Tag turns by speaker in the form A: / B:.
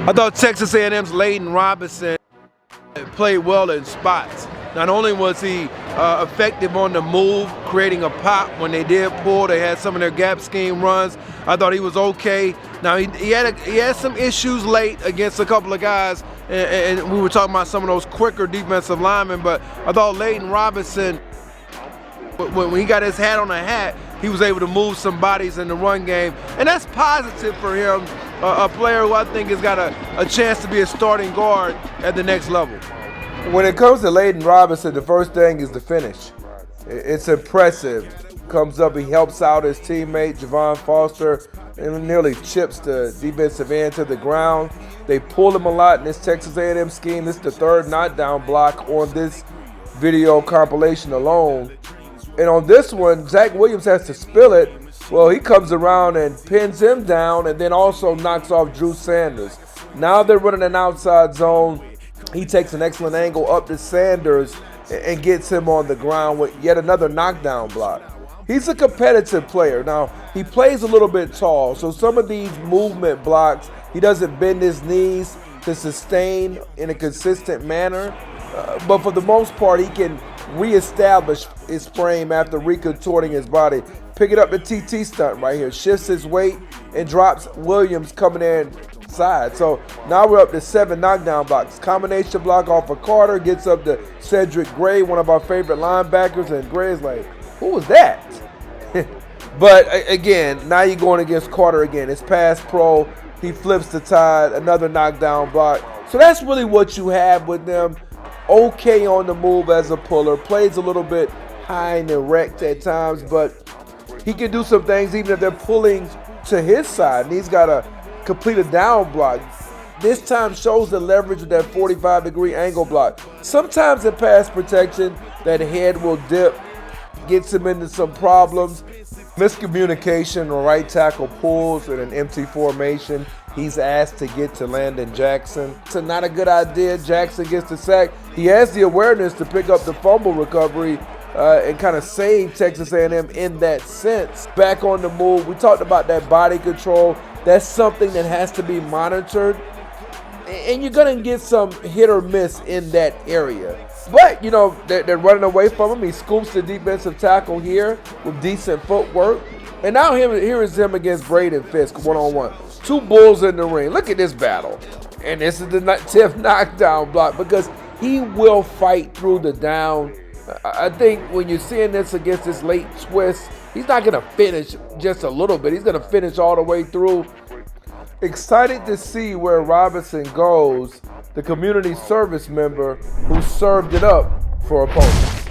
A: I thought Texas A&M's Layden Robinson played well in spots. Not only was he effective on the move, creating a pop when they did pull, they had some of their gap scheme runs. I thought he was okay. Now he had some issues late against a couple of guys, and we were talking about some of those quicker defensive linemen, but I thought Layden Robinson, when he got his hat on a hat, he was able to move some bodies in the run game, and that's positive for him, a player who I think has got a chance to be a starting guard at the next level.
B: When it comes to Layden Robinson, the first thing is the finish. It's impressive. Comes up, he helps out his teammate, Javon Foster, and nearly chips the defensive end to the ground. They pull him a lot in this Texas A&M scheme. This is the third knockdown block on this video compilation alone. And on this one, Zach Williams has to spill it. Well, he comes around and pins him down and then also knocks off Drew Sanders. Now they're running an outside zone. He takes an excellent angle up to Sanders and gets him on the ground with yet another knockdown block. He's a competitive player. Now, he plays a little bit tall, so some of these movement blocks, he doesn't bend his knees to sustain in a consistent manner. But for the most part, he can reestablish his frame after recontorting his body. Pick it up the TT stunt right here. Shifts his weight and drops Williams coming inside. So now we're up to 7 knockdown blocks. Combination block off of Carter gets up to Cedric Gray, one of our favorite linebackers, and Gray's like, who was that? But again, now you're going against Carter again. It's pass pro. He flips the tide, another knockdown block. So that's really what you have with them. Okay on the move as a puller. Plays a little bit high and erect at times, but he can do some things even if they're pulling to his side. And he's got to complete a down block. This time shows the leverage with that 45-degree angle block. Sometimes in pass protection, that head will dip, gets him into some problems. Miscommunication, right tackle pulls in an empty formation. He's asked to get to Landon Jackson. It's not a good idea. Jackson gets the sack. He has the awareness to pick up the fumble recovery and kind of save Texas A&M in that sense. Back on the move, we talked about that body control. That's something that has to be monitored. And you're going to get some hit or miss in that area. But, you know, they're running away from him. He scoops the defensive tackle here with decent footwork. And now here is him against Braden Fisk, one-on-one. 2 bulls in the ring. Look at this battle. And this is the 10th knockdown block because he will fight through the down. I think when you're seeing this against this late twist, he's not going to finish just a little bit. He's going to finish all the way through. Excited to see where Robinson goes, the community service member who served it up for opponents.